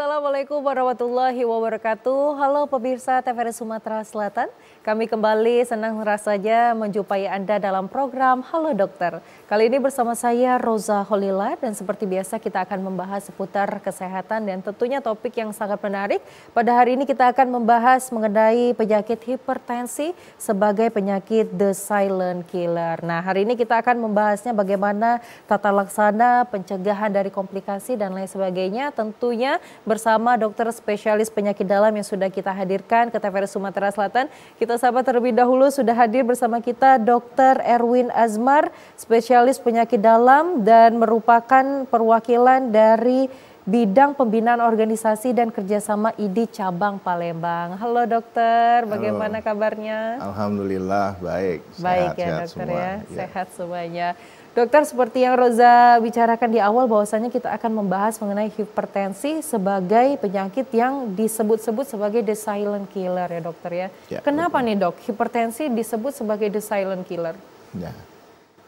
Assalamualaikum warahmatullahi wabarakatuh. Halo pemirsa TVRI Sumatera Selatan. Kami kembali senang rasanya menjumpai Anda dalam program Halo Dokter. Kali ini bersama saya Roza Holila dan seperti biasa kita akan membahas seputar kesehatan dan tentunya topik yang sangat menarik. Pada hari ini kita akan membahas mengenai penyakit hipertensi sebagai penyakit the silent killer. Nah, hari ini kita akan membahasnya bagaimana tata laksana pencegahan dari komplikasi dan lain sebagainya, tentunya bersama dokter spesialis penyakit dalam yang sudah kita hadirkan ke TVRI Sumatera Selatan. Kita sapa terlebih dahulu, sudah hadir bersama kita Dr. Erwin Azmar, spesialis penyakit dalam dan merupakan perwakilan dari bidang pembinaan organisasi dan kerjasama ID Cabang Palembang. Halo dokter, bagaimana kabarnya? Alhamdulillah baik. Baik sehat, ya sehat dokter semua. ya, sehat semuanya. Dokter, seperti yang Roza bicarakan di awal bahwasanya kita akan membahas mengenai hipertensi sebagai penyakit yang disebut-sebut sebagai the silent killer ya dokter ya. Kenapa betul nih dok, hipertensi disebut sebagai the silent killer? Ya,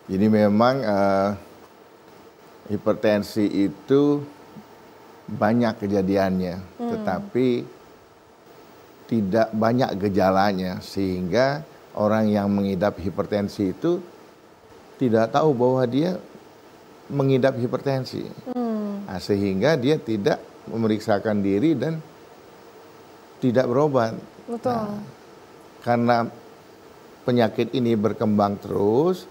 jadi memang hipertensi itu banyak kejadiannya, tetapi tidak banyak gejalanya sehingga orang yang mengidap hipertensi itu tidak tahu bahwa dia mengidap hipertensi. Nah, sehingga dia tidak memeriksakan diri dan tidak berobat. Betul. Nah, karena penyakit ini berkembang terus,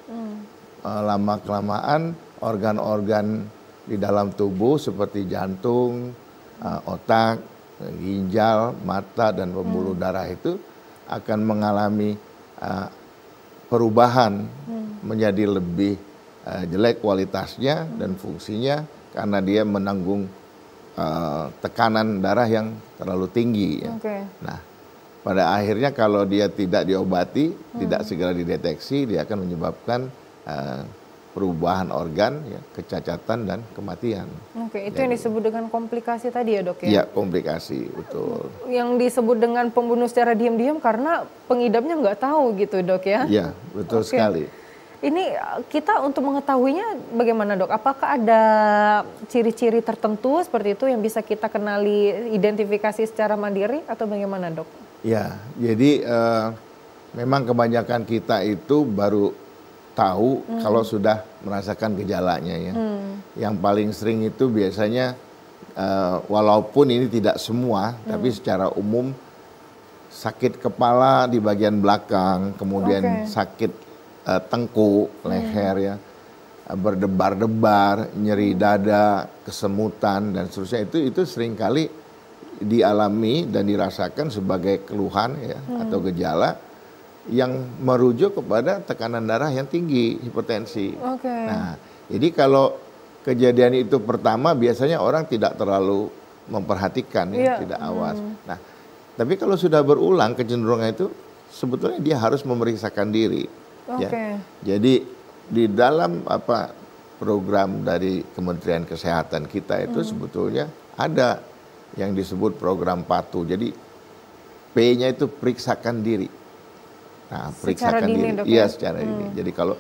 lama-kelamaan organ-organ di dalam tubuh seperti jantung, otak, ginjal, mata, dan pembuluh darah itu akan mengalami perubahan menjadi lebih jelek kualitasnya dan fungsinya karena dia menanggung tekanan darah yang terlalu tinggi. Ya. Nah, pada akhirnya kalau dia tidak diobati, tidak segera dideteksi, dia akan menyebabkan perubahan organ, ya, kecacatan dan kematian. Itu yang disebut dengan komplikasi tadi ya dok ya? Iya, komplikasi, betul. Yang disebut dengan pembunuh secara diam-diam karena pengidapnya nggak tahu gitu dok ya? Iya, betul sekali. Ini kita untuk mengetahuinya bagaimana dok? Apakah ada ciri-ciri tertentu seperti itu yang bisa kita kenali, identifikasi secara mandiri atau bagaimana dok? Ya, jadi memang kebanyakan kita itu baru tahu kalau sudah merasakan gejalanya ya. Yang paling sering itu biasanya walaupun ini tidak semua, tapi secara umum sakit kepala di bagian belakang, kemudian sakit tengkuk, leher ya, berdebar-debar, nyeri dada, kesemutan dan seterusnya itu seringkali dialami dan dirasakan sebagai keluhan ya atau gejala yang merujuk kepada tekanan darah yang tinggi, hipertensi. Nah, jadi kalau kejadian itu pertama biasanya orang tidak terlalu memperhatikan ya, tidak awas. Nah, tapi kalau sudah berulang kecenderungan itu sebetulnya dia harus memeriksakan diri. Ya. Jadi di dalam program dari Kementerian Kesehatan kita itu sebetulnya ada yang disebut program PATU. Jadi P-nya itu periksakan diri. Nah, periksakan diri. Iya, secara dini. Jadi kalau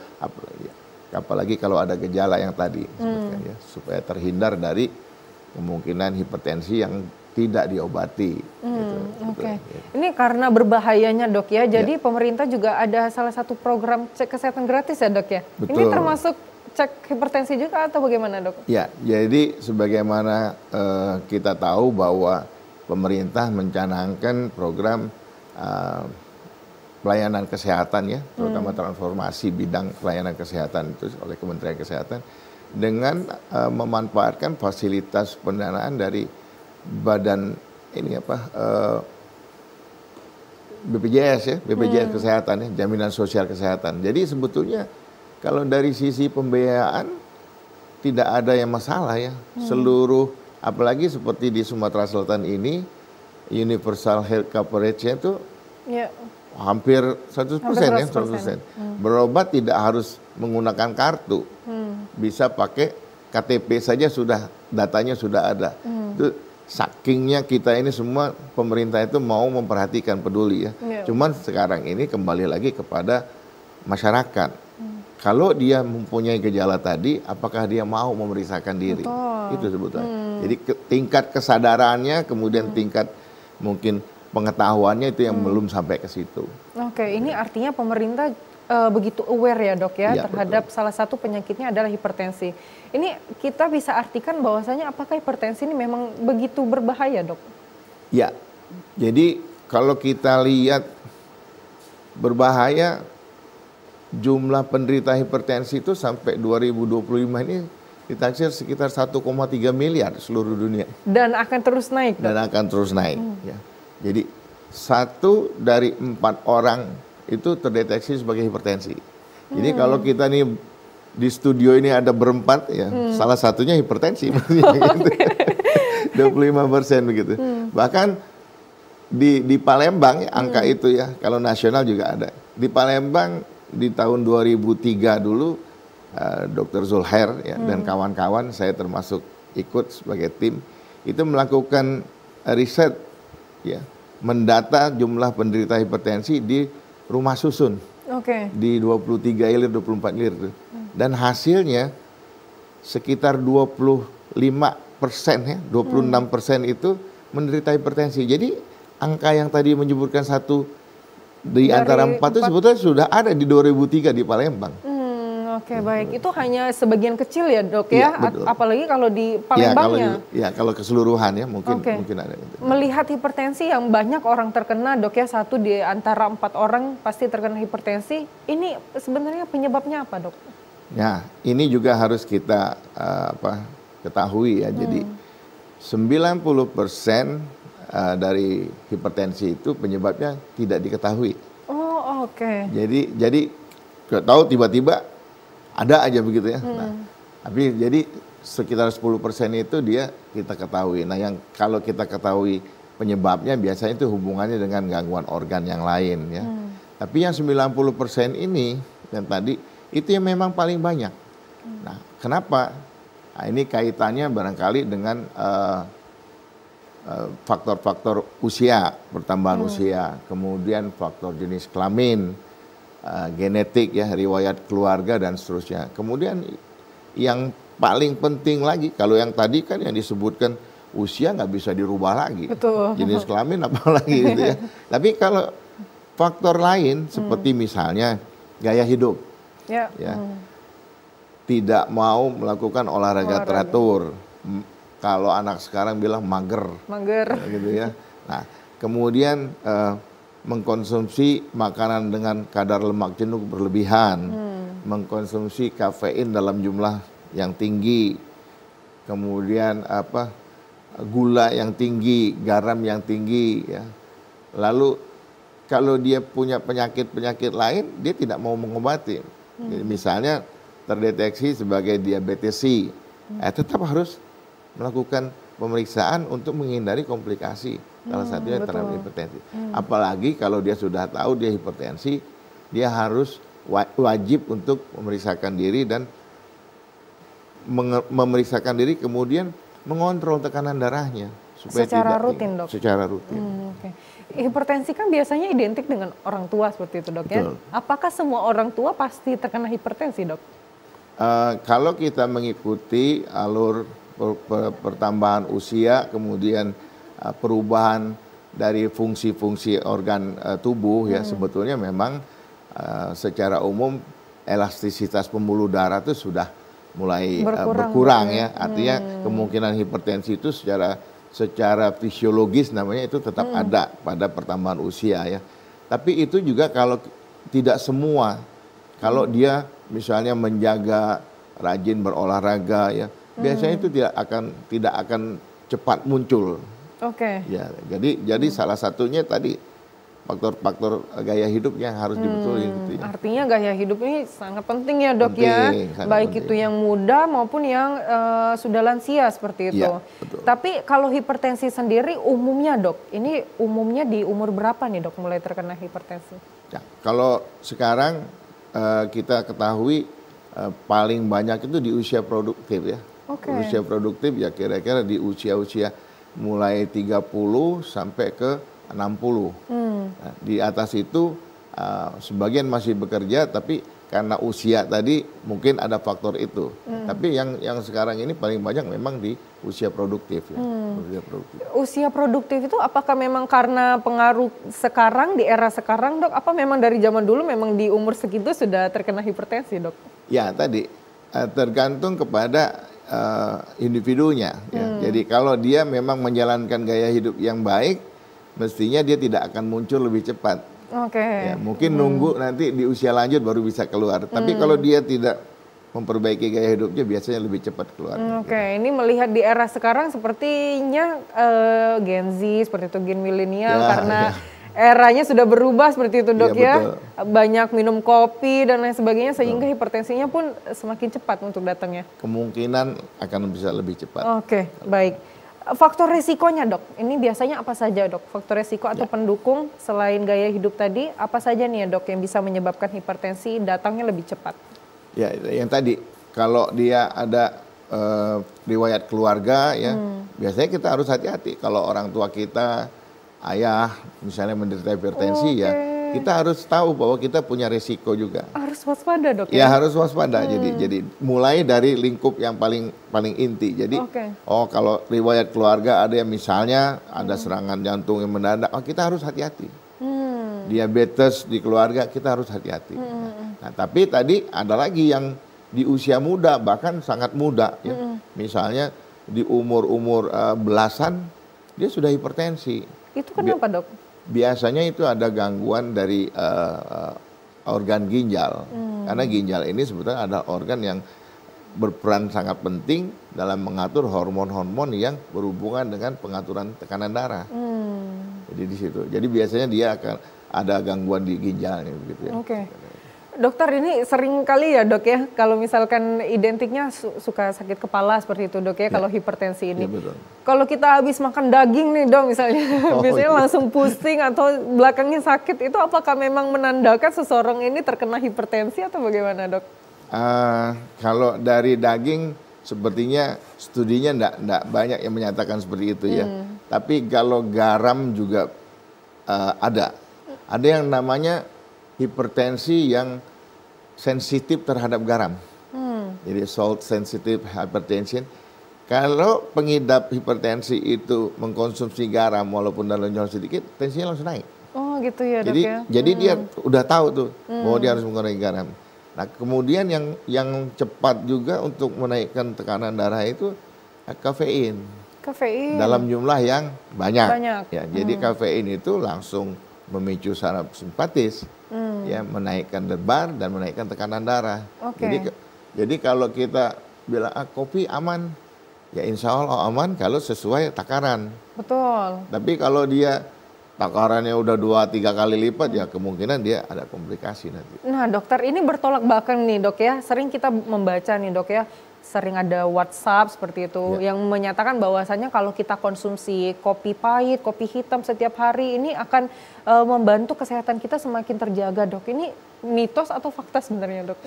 apalagi kalau ada gejala yang tadi sebutkan ya, supaya terhindar dari kemungkinan hipertensi yang tidak diobati. Ini karena berbahayanya dok ya, jadi pemerintah juga ada salah satu program cek kesehatan gratis ya dok ya? Betul. Ini termasuk cek hipertensi juga atau bagaimana dok? Ya, jadi sebagaimana kita tahu bahwa pemerintah mencanangkan program pelayanan kesehatan ya, terutama transformasi bidang pelayanan kesehatan itu oleh Kementerian Kesehatan dengan memanfaatkan fasilitas pendanaan dari badan ini BPJS ya, BPJS Kesehatan ya, Jaminan Sosial Kesehatan. Jadi sebetulnya kalau dari sisi pembiayaan tidak ada yang masalah ya. Seluruh, apalagi seperti di Sumatera Selatan ini, universal health coverage-nya itu hampir 100% ya, 100%. Berobat tidak harus menggunakan kartu, bisa pakai KTP saja sudah, datanya sudah ada. Itu sakingnya kita ini semua pemerintah itu mau memperhatikan, peduli ya. Cuman sekarang ini kembali lagi kepada masyarakat. kalau dia mempunyai gejala tadi, apakah dia mau memeriksakan diri? Betul. Itu sebetulnya. Jadi tingkat kesadarannya, kemudian tingkat mungkin pengetahuannya itu yang belum sampai ke situ. Oke, ini artinya pemerintah begitu aware ya dok ya, Iya, terhadap salah satu penyakitnya adalah hipertensi. Ini kita bisa artikan bahwasanya apakah hipertensi ini memang begitu berbahaya dok? Ya, jadi kalau kita lihat berbahaya, jumlah penderita hipertensi itu sampai 2025 ini ditaksir sekitar 1,3 miliar seluruh dunia. Dan akan terus naik dok? Dan akan terus naik. Ya. Jadi 1 dari 4 orang itu terdeteksi sebagai hipertensi. Jadi kalau kita nih di studio ini ada berempat, ya salah satunya hipertensi. Gitu. 25% begitu. Bahkan di Palembang ya, angka itu ya, kalau nasional juga ada. Di Palembang di tahun 2003 dulu, Dr. Zulhair ya, dan kawan-kawan, saya termasuk ikut sebagai tim, itu melakukan riset ya, mendata jumlah penderita hipertensi di rumah susun. Di 23 ilir, 24 ilir tuh. Dan hasilnya sekitar 25% ya, 26% itu menderita hipertensi. Jadi angka yang tadi menyebutkan 1 di antara 4 itu sebetulnya sudah ada di 2003 di Palembang. Baik. Itu hanya sebagian kecil ya dok ya? Apalagi kalau di Palembangnya. Kalau keseluruhan ya mungkin ada. Melihat hipertensi yang banyak orang terkena dok ya, 1 di antara 4 orang pasti terkena hipertensi. Ini sebenarnya penyebabnya apa dok? Ya, ini juga harus kita ketahui ya. Jadi 90% dari hipertensi itu penyebabnya tidak diketahui. Jadi nggak tahu tiba-tiba ada aja begitu ya. Nah, tapi jadi sekitar 10% itu dia kita ketahui. Nah, yang kalau kita ketahui penyebabnya biasanya itu hubungannya dengan gangguan organ yang lain ya. Tapi yang 90% ini yang tadi itu yang memang paling banyak. Nah, kenapa? Nah, ini kaitannya barangkali dengan faktor-faktor usia, pertambahan usia, kemudian faktor jenis kelamin, genetik ya, riwayat keluarga dan seterusnya. Kemudian yang paling penting lagi, kalau yang tadi kan yang disebutkan usia nggak bisa dirubah lagi. Betul. Jenis kelamin apalagi gitu ya. Tapi kalau faktor lain seperti misalnya gaya hidup, ya, tidak mau melakukan olahraga teratur. Kalau anak sekarang bilang mager, gitu ya. Nah, kemudian mengkonsumsi makanan dengan kadar lemak jenuh berlebihan, mengkonsumsi kafein dalam jumlah yang tinggi, kemudian gula yang tinggi, garam yang tinggi, ya. Lalu kalau dia punya penyakit-penyakit lain, dia tidak mau mengobati. Jadi, misalnya terdeteksi sebagai diabetes C, tetap harus melakukan pemeriksaan untuk menghindari komplikasi, salah satunya terhadap hipertensi. Apalagi kalau dia sudah tahu dia hipertensi, dia harus wajib untuk memeriksakan diri dan memeriksakan diri, kemudian mengontrol tekanan darahnya supaya secara tidak rutin dok. Secara rutin. Hipertensi kan biasanya identik dengan orang tua seperti itu dok. Betul. Ya. Apakah semua orang tua pasti terkena hipertensi dok? Kalau kita mengikuti alur pertambahan usia, kemudian perubahan dari fungsi-fungsi organ tubuh ya, sebetulnya memang secara umum elastisitas pembuluh darah itu sudah mulai berkurang ya. Artinya kemungkinan hipertensi itu secara fisiologis namanya itu tetap ada pada pertambahan usia ya. Tapi itu juga kalau tidak semua, kalau dia misalnya menjaga, rajin berolahraga ya, biasanya itu tidak akan cepat muncul. Ya, jadi salah satunya tadi faktor-faktor gaya hidup yang harus dibetulin gitu ya. Artinya gaya hidup ini sangat penting ya dok ya, baik itu yang muda maupun yang sudah lansia seperti itu. Ya, betul. Tapi kalau hipertensi sendiri umumnya dok, ini umumnya di umur berapa nih dok mulai terkena hipertensi? Ya, kalau sekarang kita ketahui paling banyak itu di usia produktif ya. Usia produktif ya kira-kira di usia-usia mulai 30 sampai ke 60. Nah, di atas itu sebagian masih bekerja, tapi karena usia tadi mungkin ada faktor itu. Tapi yang sekarang ini paling banyak memang di usia produktif ya. Usia produktif itu apakah memang karena pengaruh sekarang di era sekarang, Dok? Apa memang dari zaman dulu memang di umur segitu sudah terkena hipertensi, Dok? Ya tadi tergantung kepada individunya. Ya. Jadi kalau dia memang menjalankan gaya hidup yang baik, mestinya dia tidak akan muncul lebih cepat. Oke. Ya, mungkin nunggu nanti di usia lanjut baru bisa keluar. Tapi kalau dia tidak memperbaiki gaya hidupnya, biasanya lebih cepat keluar. Oke, ini melihat di era sekarang sepertinya Gen Z seperti itu, gen milenial karena eranya sudah berubah seperti itu, Dok ya. Betul. Banyak minum kopi dan lain sebagainya sehingga hipertensinya pun semakin cepat untuk datangnya. Kemungkinan akan bisa lebih cepat. Oke, baik. Faktor resikonya, Dok, ini biasanya apa saja, Dok? Faktor resiko atau pendukung selain gaya hidup tadi, apa saja nih ya, Dok, yang bisa menyebabkan hipertensi datangnya lebih cepat? Ya, yang tadi, kalau dia ada riwayat keluarga, ya, biasanya kita harus hati-hati. Kalau orang tua kita, ayah, misalnya menderita hipertensi, ya, kita harus tahu bahwa kita punya resiko juga. Harus waspada, Dok ya? Ya harus waspada. Jadi mulai dari lingkup yang paling inti. Jadi kalau riwayat keluarga ada yang misalnya ada serangan jantung yang mendadak, kita harus hati-hati. Diabetes di keluarga kita harus hati-hati. Nah, tapi tadi ada lagi yang di usia muda bahkan sangat muda, ya. Misalnya di umur belasan dia sudah hipertensi. Itu kenapa, Dok? Biasanya itu ada gangguan dari organ ginjal. Karena ginjal ini sebetulnya adalah organ yang berperan sangat penting dalam mengatur hormon-hormon yang berhubungan dengan pengaturan tekanan darah. Jadi di situ. Jadi biasanya dia akan ada gangguan di ginjalnya begitu ya. Oke. Dokter, ini sering kali ya, Dok ya, kalau misalkan identiknya suka sakit kepala seperti itu, Dok ya, kalau hipertensi ini. Ya, kalau kita habis makan daging nih, Dok, misalnya, biasanya langsung pusing atau belakangnya sakit, itu apakah memang menandakan seseorang ini terkena hipertensi atau bagaimana, Dok? Kalau dari daging, sepertinya studinya enggak banyak yang menyatakan seperti itu ya. Tapi kalau garam juga ada. Ada yang namanya hipertensi yang sensitif terhadap garam. Jadi salt sensitive hypertension. Kalau pengidap hipertensi itu mengkonsumsi garam walaupun dalam jumlah sedikit, tensinya langsung naik. Oh gitu ya, Dok ya. Jadi dia udah tahu tuh bahwa dia harus mengurangi garam. Nah, kemudian yang cepat juga untuk menaikkan tekanan darah itu kafein. Kafein. Dalam jumlah yang banyak. Ya, jadi kafein itu langsung memicu saraf simpatis, ya, menaikkan debar dan menaikkan tekanan darah. Jadi kalau kita bilang kopi aman, ya insya Allah aman kalau sesuai takaran. Betul. Tapi kalau dia takarannya udah 2-3 kali lipat, ya kemungkinan dia ada komplikasi nanti. Nah, dokter, ini bertolak belakang nih, Dok ya. Sering kita membaca nih, Dok ya. Sering ada WhatsApp seperti itu yang menyatakan bahwasannya kalau kita konsumsi kopi pahit, kopi hitam setiap hari ini akan membantu kesehatan kita semakin terjaga, Dok. Ini mitos atau fakta sebenarnya, Dok?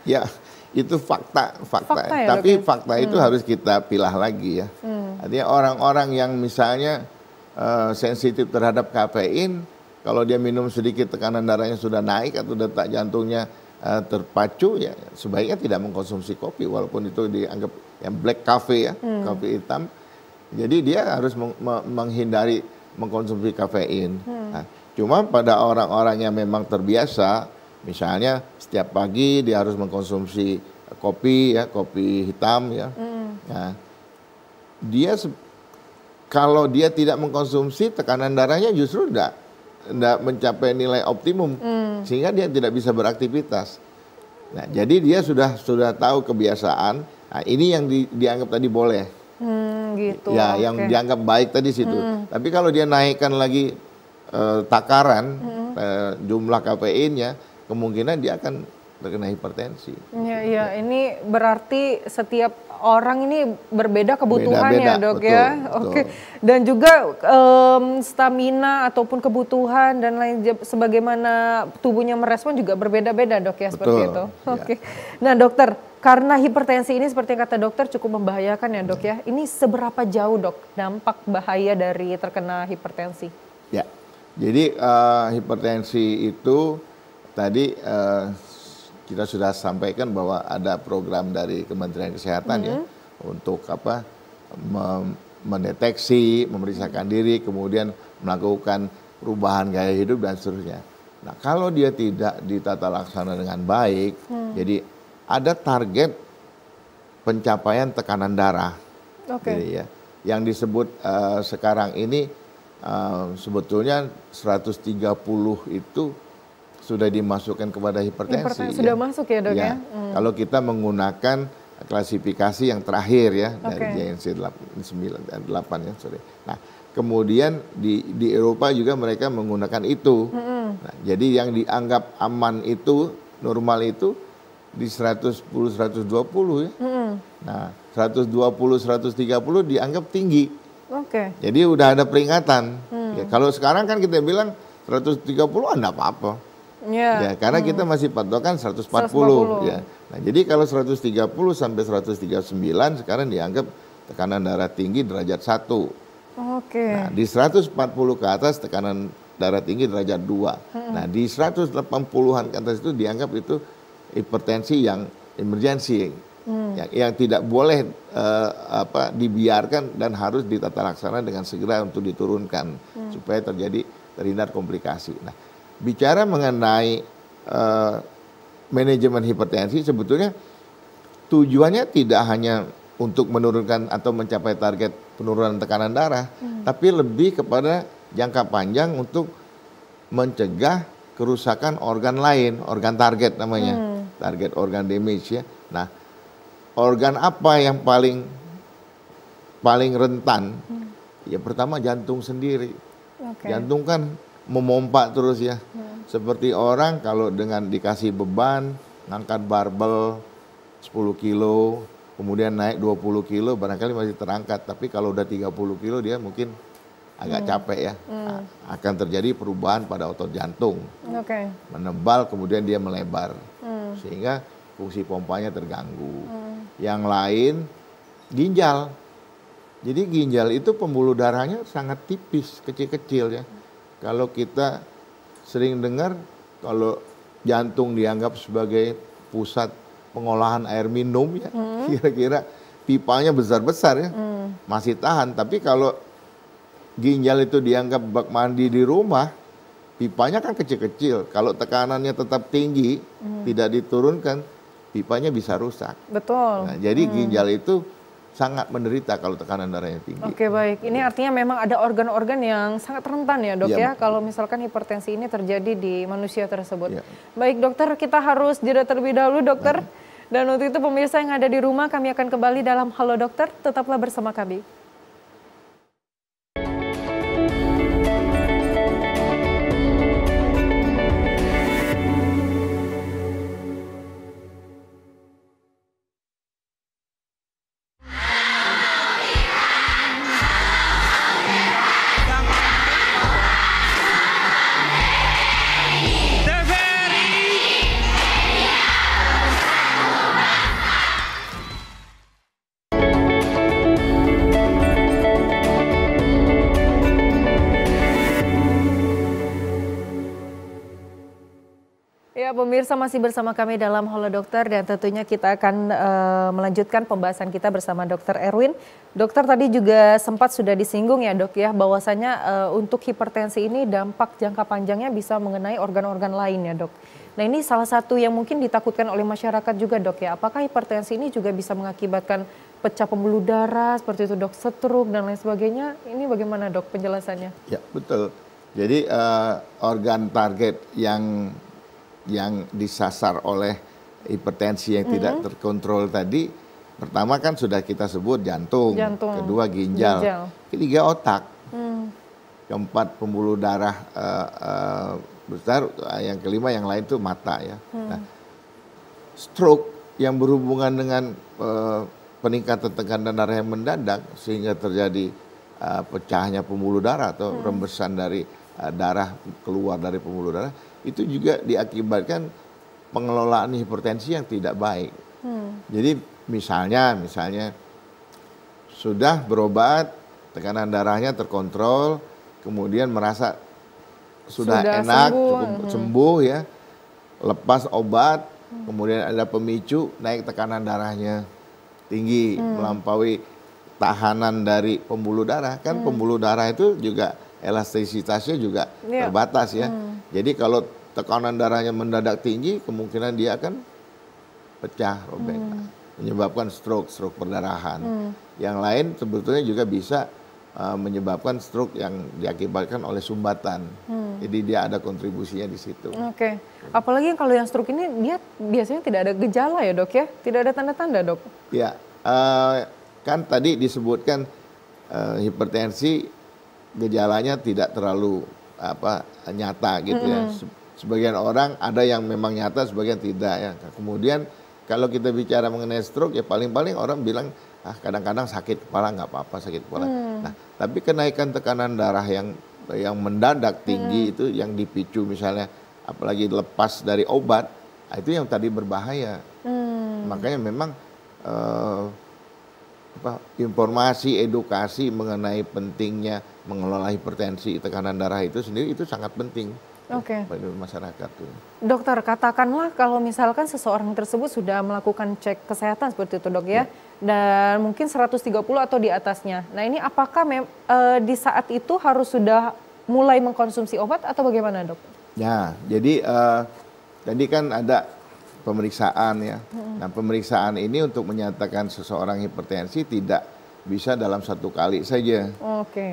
Ya, itu fakta. Ya, tapi Dok, fakta itu harus kita pilah lagi ya. Artinya orang-orang yang misalnya sensitif terhadap kafein, kalau dia minum sedikit tekanan darahnya sudah naik atau detak jantungnya terpacu, ya sebaiknya tidak mengkonsumsi kopi walaupun itu dianggap yang black coffee ya, kopi hitam. Jadi dia harus menghindari mengkonsumsi kafein. Nah, cuma pada orang-orang yang memang terbiasa, misalnya setiap pagi dia harus mengkonsumsi kopi ya, kopi hitam ya. Nah, dia kalau dia tidak mengkonsumsi, tekanan darahnya justru tidak mencapai nilai optimum, sehingga dia tidak bisa beraktivitas. Nah, jadi dia sudah tahu kebiasaan. Nah, ini yang dianggap tadi boleh. Gitu. Ya, yang dianggap baik tadi situ. Tapi kalau dia naikkan lagi takaran jumlah kafeinnya, kemungkinan dia akan terkena hipertensi. Iya, ini berarti setiap orang ini berbeda kebutuhannya, Dok, betul, ya. Betul. Dan juga stamina ataupun kebutuhan dan lain sebagaimana tubuhnya merespon juga berbeda-beda, Dok, ya, seperti itu. Ya. Nah, dokter, karena hipertensi ini seperti yang kata dokter cukup membahayakan ya, Dok, ya. Ini seberapa jauh, Dok, dampak bahaya dari terkena hipertensi? Ya. Jadi hipertensi itu tadi kita sudah sampaikan bahwa ada program dari Kementerian Kesehatan ya untuk mendeteksi, memeriksakan diri, kemudian melakukan perubahan gaya hidup dan seterusnya. Nah, kalau dia tidak ditata laksana dengan baik, jadi ada target pencapaian tekanan darah. Jadi ya, yang disebut sekarang ini sebetulnya 130 itu sudah dimasukkan kepada hipertensi. Sudah masuk ya dok ya? Kalau kita menggunakan klasifikasi yang terakhir ya dari JNC 8 ya, sorry. Nah, kemudian di Eropa juga mereka menggunakan itu. Nah, jadi yang dianggap aman itu, normal itu di 110-120 ya. Nah, 120-130 dianggap tinggi. Jadi udah ada peringatan. Ya, kalau sekarang kan kita bilang 130 enggak apa-apa. Ya, karena kita masih patokan 140 ya. Nah, jadi kalau 130 sampai 139 sekarang dianggap tekanan darah tinggi derajat 1. Nah, di 140 ke atas tekanan darah tinggi derajat 2. Nah, di 180-an ke atas itu dianggap itu hipertensi yang emergensi. Yang tidak boleh dibiarkan dan harus ditata laksana dengan segera untuk diturunkan supaya terhindar komplikasi. Nah, bicara mengenai manajemen hipertensi, sebetulnya tujuannya tidak hanya untuk menurunkan atau mencapai target penurunan tekanan darah, tapi lebih kepada jangka panjang untuk mencegah kerusakan organ lain, organ target namanya, target organ damage ya. Nah, organ apa yang paling rentan? Ya pertama jantung sendiri. Jantung kan memompa terus ya. Seperti orang kalau dengan dikasih beban, ngangkat barbel 10 kilo, kemudian naik 20 kilo, barangkali masih terangkat. Tapi kalau udah 30 kilo dia mungkin agak capek ya. Nah, akan terjadi perubahan pada otot jantung. Menebal kemudian dia melebar. Sehingga fungsi pompanya terganggu. Yang lain ginjal. Jadi ginjal itu pembuluh darahnya sangat tipis, kecil-kecil ya. Kalau kita sering dengar kalau jantung dianggap sebagai pusat pengolahan air minum ya, kira-kira pipanya besar-besar ya, masih tahan. Tapi kalau ginjal itu dianggap bak mandi di rumah, pipanya kan kecil-kecil. Kalau tekanannya tetap tinggi, tidak diturunkan, pipanya bisa rusak. Nah, jadi ginjal itu sangat menderita kalau tekanan darahnya tinggi. Baik. Ini artinya memang ada organ-organ yang sangat rentan ya dok ya, kalau misalkan hipertensi ini terjadi di manusia tersebut. Baik dokter, kita harus jeda terlebih dahulu dokter. Dan untuk itu pemirsa yang ada di rumah, kami akan kembali dalam Halo Dokter. Tetaplah bersama kami. Pemirsa masih bersama kami dalam Halo Dokter dan tentunya kita akan melanjutkan pembahasan kita bersama Dr. Erwin. Dokter tadi juga sempat sudah disinggung ya dok ya, bahwasanya untuk hipertensi ini dampak jangka panjangnya bisa mengenai organ-organ lain ya dok. Nah ini salah satu yang mungkin ditakutkan oleh masyarakat juga dok ya, apakah hipertensi ini juga bisa mengakibatkan pecah pembuluh darah seperti itu dok, stroke dan lain sebagainya, ini bagaimana dok penjelasannya? Ya betul, jadi organ target yang disasar oleh hipertensi yang tidak terkontrol tadi, pertama kan sudah kita sebut jantung. Kedua ginjal, ketiga otak, keempat pembuluh darah besar, yang kelima yang lain itu mata ya. Nah, stroke yang berhubungan dengan peningkatan tekanan darah yang mendadak sehingga terjadi pecahnya pembuluh darah atau rembesan dari darah keluar dari pembuluh darah, itu juga diakibatkan pengelolaan hipertensi yang tidak baik. Jadi misalnya sudah berobat, tekanan darahnya terkontrol, kemudian merasa sudah enak, cukup sembuh ya, lepas obat, kemudian ada pemicu naik tekanan darahnya tinggi, melampaui tahanan dari pembuluh darah. Kan pembuluh darah itu juga elastisitasnya juga terbatas ya. Jadi kalau tekanan darahnya mendadak tinggi, kemungkinan dia akan pecah, robek, menyebabkan stroke perdarahan. Yang lain sebetulnya juga bisa menyebabkan stroke yang diakibatkan oleh sumbatan. Jadi dia ada kontribusinya di situ. Oke. Apalagi kalau yang stroke ini dia biasanya tidak ada gejala ya dok ya? Tidak ada tanda-tanda dok? Ya, kan tadi disebutkan hipertensi gejalanya tidak terlalu nyata gitu ya. Sebagian orang ada yang memang nyata, sebagian tidak ya. Kemudian kalau kita bicara mengenai stroke ya paling-paling orang bilang kadang-kadang sakit kepala, nggak apa-apa sakit kepala. Nah, tapi kenaikan tekanan darah yang mendadak tinggi itu yang dipicu misalnya apalagi lepas dari obat, itu yang tadi berbahaya. Makanya memang informasi, edukasi mengenai pentingnya mengelola hipertensi, tekanan darah itu sendiri itu sangat penting. Bagi masyarakat tuh. Dokter, katakanlah kalau misalkan seseorang tersebut sudah melakukan cek kesehatan seperti itu dok ya, dan mungkin 130 atau di atasnya. Nah ini apakah di saat itu harus sudah mulai mengkonsumsi obat atau bagaimana dok? Ya, jadi tadi kan ada pemeriksaan ya. Nah pemeriksaan ini untuk menyatakan seseorang hipertensi tidak bisa dalam satu kali saja.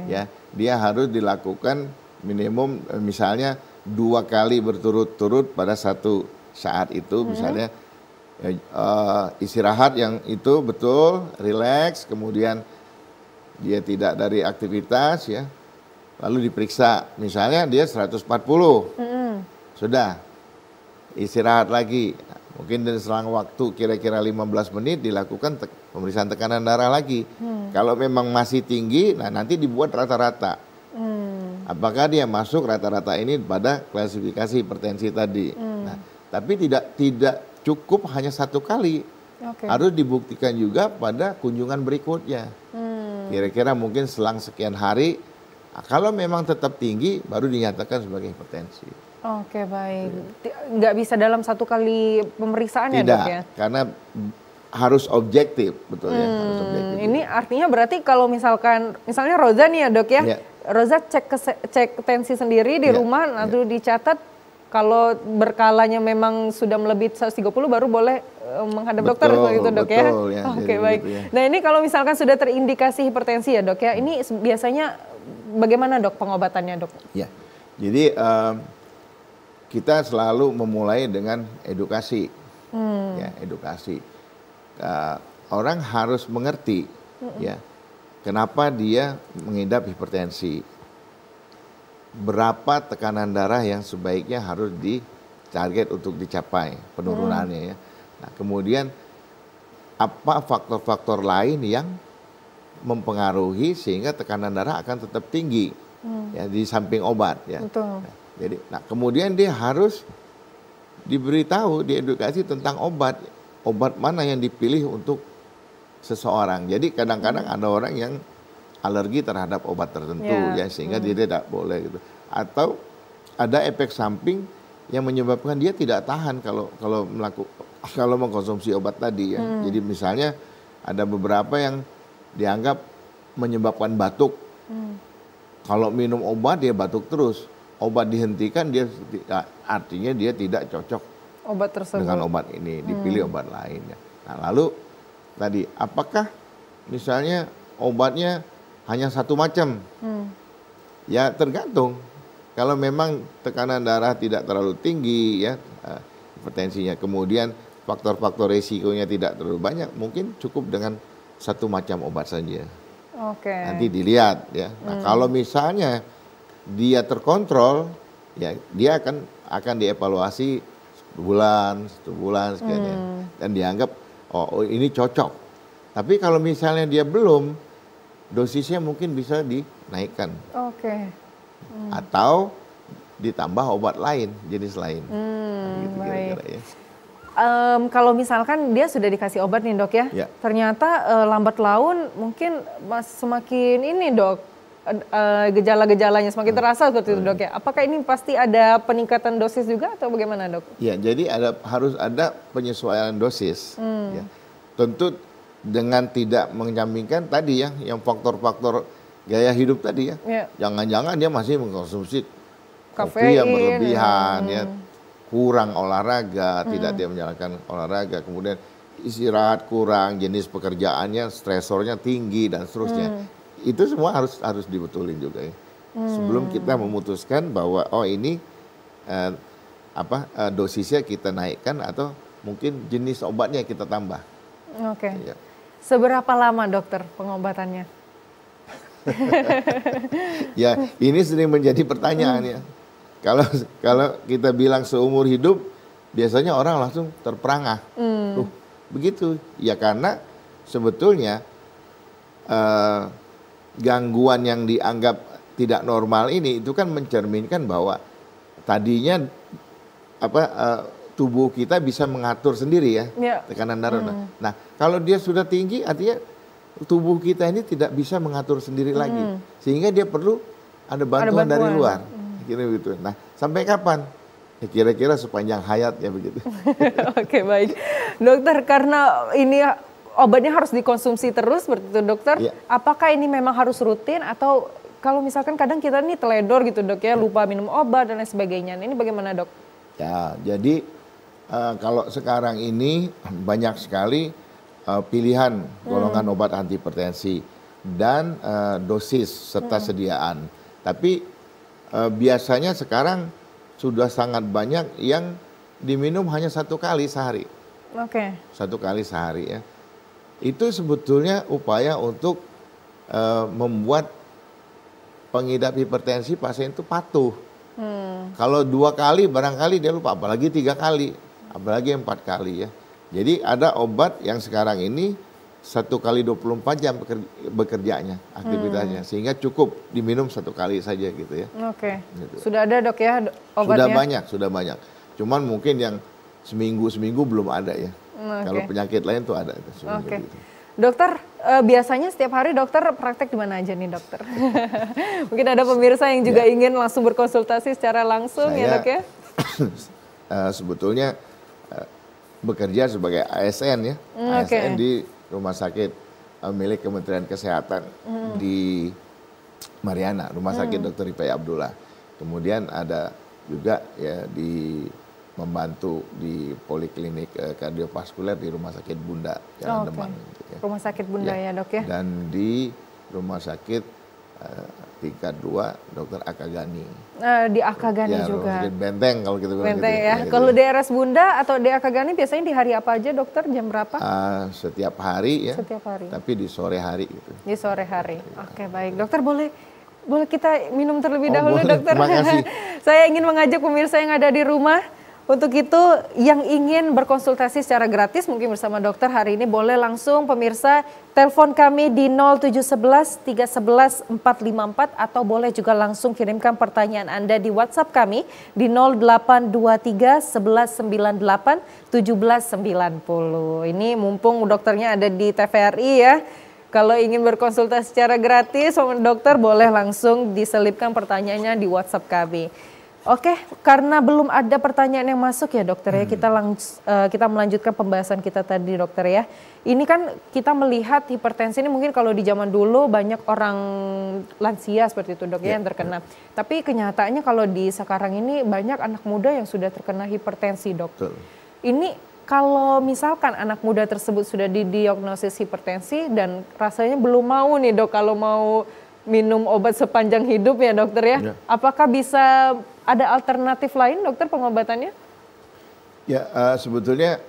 Ya, dia harus dilakukan minimum misalnya 2 kali berturut-turut pada satu saat itu, misalnya istirahat yang itu betul, rileks, kemudian dia tidak dari aktivitas ya, lalu diperiksa, misalnya dia 140, sudah istirahat lagi, mungkin dari selang waktu kira-kira 15 menit dilakukan pemeriksaan tekanan darah lagi. Kalau memang masih tinggi, nah nanti dibuat rata-rata. Apakah dia masuk rata-rata ini pada klasifikasi hipertensi tadi. Nah, tapi tidak cukup hanya satu kali. Harus dibuktikan juga pada kunjungan berikutnya. Kira-kira mungkin selang sekian hari, kalau memang tetap tinggi baru dinyatakan sebagai hipertensi. Oke, baik. Nggak bisa dalam satu kali pemeriksaan ya dok ya? Karena harus objektif, betul ya. Harus objektif. Ini artinya berarti kalau misalnya Roza nih ya dok ya, Roza cek tensi sendiri di rumah, lalu dicatat kalau berkalanya memang sudah melebihi 130 baru boleh menghadap dokter gitu dok ya. Oke, baik. Gitu ya. Nah ini kalau misalkan sudah terindikasi hipertensi ya dok ya, ini biasanya bagaimana dok pengobatannya dok? Ya, jadi kita selalu memulai dengan edukasi, ya edukasi. Orang harus mengerti, ya. Kenapa dia mengidap hipertensi? Berapa tekanan darah yang sebaiknya harus ditarget untuk dicapai penurunannya ya. Nah, kemudian apa faktor-faktor lain yang mempengaruhi sehingga tekanan darah akan tetap tinggi ya di samping obat ya. Betul. Nah, kemudian dia harus diberitahu, diedukasi tentang obat mana yang dipilih untuk seseorang. Jadi kadang-kadang ada orang yang alergi terhadap obat tertentu ya sehingga dia tidak boleh gitu. Atau ada efek samping yang menyebabkan dia tidak tahan kalau mengkonsumsi obat tadi ya. Jadi misalnya ada beberapa yang dianggap menyebabkan batuk. Kalau minum obat dia batuk terus. Obat dihentikan artinya dia tidak cocok obat tersebut dengan obat ini, dipilih obat lainnya. Nah, lalu tadi, apakah misalnya obatnya hanya satu macam? Ya tergantung. Kalau memang tekanan darah tidak terlalu tinggi, ya hipertensinya, kemudian faktor-faktor resikonya tidak terlalu banyak, mungkin cukup dengan satu macam obat saja. Nanti dilihat ya. Nah, kalau misalnya dia terkontrol, ya dia akan dievaluasi sebulan sekian dan dianggap oh ini cocok. Tapi kalau misalnya dia belum, dosisnya mungkin bisa dinaikkan. Atau ditambah obat lain, jenis lain. Gitu kira-kira ya. Kalau misalkan dia sudah dikasih obat nih dok ya, ternyata lambat laun mungkin semakin ini dok, gejala-gejalanya semakin terasa seperti itu, Dok ya. Apakah ini pasti ada peningkatan dosis juga atau bagaimana, Dok? Ya, jadi harus ada penyesuaian dosis. Ya. Tentu dengan tidak menyampingkan tadi ya, yang faktor-faktor gaya hidup tadi ya. Jangan-jangan dia masih mengkonsumsi kopi yang berlebihan, ya, kurang olahraga, tidak dia menjalankan olahraga, kemudian istirahat kurang, jenis pekerjaannya, stresornya tinggi dan seterusnya. Itu semua harus dibetulin juga ya. Sebelum kita memutuskan bahwa oh ini dosisnya kita naikkan atau mungkin jenis obatnya kita tambah. Oke. Ya. Seberapa lama dokter pengobatannya? Ya, ini sering menjadi pertanyaan ya. Kalau kita bilang seumur hidup, biasanya orang langsung terperangah. Begitu. Ya karena sebetulnya gangguan yang dianggap tidak normal ini itu kan mencerminkan bahwa tadinya tubuh kita bisa mengatur sendiri ya, tekanan darah. Nah, kalau dia sudah tinggi artinya tubuh kita ini tidak bisa mengatur sendiri lagi. Sehingga dia perlu ada bantuan dari luar. Kira-kira gitu. Nah, sampai kapan? Ya, kira-kira sepanjang hayat ya begitu. Oke, baik. Dokter, karena ini obatnya harus dikonsumsi terus seperti itu, dokter. Ya. Apakah ini memang harus rutin atau kalau misalkan kadang kita ini teledor gitu, Dok ya, lupa minum obat dan lain sebagainya. Ini bagaimana, Dok? Ya, jadi kalau sekarang ini banyak sekali pilihan golongan obat antihipertensi dan dosis serta sediaan. Tapi biasanya sekarang sudah sangat banyak yang diminum hanya 1 kali sehari. Oke. 1 kali sehari ya. Itu sebetulnya upaya untuk membuat pengidap hipertensi pasien itu patuh. Kalau 2 kali barangkali dia lupa, apalagi 3 kali, apalagi 4 kali ya. Jadi ada obat yang sekarang ini 1 kali 24 jam bekerjanya, aktivitasnya. Sehingga cukup diminum 1 kali saja gitu ya. Oke. Gitu. Sudah ada, Dok ya obatnya? Sudah banyak. Cuman mungkin yang seminggu belum ada ya. Kalau penyakit lain tuh ada. Oke. Gitu. Dokter, biasanya setiap hari dokter praktek di mana aja nih, dokter? Mungkin ada pemirsa yang juga ingin langsung berkonsultasi secara langsung ya, Dok ya? Sebetulnya bekerja sebagai ASN ya. ASN di rumah sakit milik Kementerian Kesehatan di Mariana, Rumah Sakit Dr. Rifai Abdullah. Kemudian ada juga ya membantu di poliklinik kardiovaskuler di Rumah Sakit Bunda Jalan Demang. Gitu ya. Rumah Sakit Bunda ya, Dok ya. Dan di Rumah Sakit tingkat 2 Dr. Akagani. Di Akagani juga. Rumah Sakit Benteng kalau kita bilang. Benteng gitu, ya. Kalau di RS Bunda atau di Akagani biasanya di hari apa aja, dokter? Jam berapa? Setiap hari ya. Setiap hari. Tapi di sore hari gitu. Di sore hari. Oke, baik. Dokter boleh kita minum terlebih dahulu, boleh, dokter. Terima kasih. Saya ingin mengajak pemirsa yang ada di rumah. Untuk itu yang ingin berkonsultasi secara gratis mungkin bersama dokter hari ini boleh langsung pemirsa telepon kami di 0711 311 454 atau boleh juga langsung kirimkan pertanyaan Anda di WhatsApp kami di 0823 1198 1790. Ini mumpung dokternya ada di TVRI ya. Kalau ingin berkonsultasi secara gratis sama dokter boleh langsung diselipkan pertanyaannya di WhatsApp kami. Oke, karena belum ada pertanyaan yang masuk ya dokter ya, kita melanjutkan pembahasan kita tadi dokter ya. Ini kan kita melihat hipertensi ini mungkin kalau di zaman dulu banyak orang lansia seperti itu dok ya yang terkena. Tapi kenyataannya kalau di sekarang ini banyak anak muda yang sudah terkena hipertensi dok. Betul. Ini kalau misalkan anak muda tersebut sudah didiagnosis hipertensi dan rasanya belum mau nih dok kalau mau minum obat sepanjang hidup ya dokter ya. Apakah bisa ada alternatif lain dokter pengobatannya? Ya sebetulnya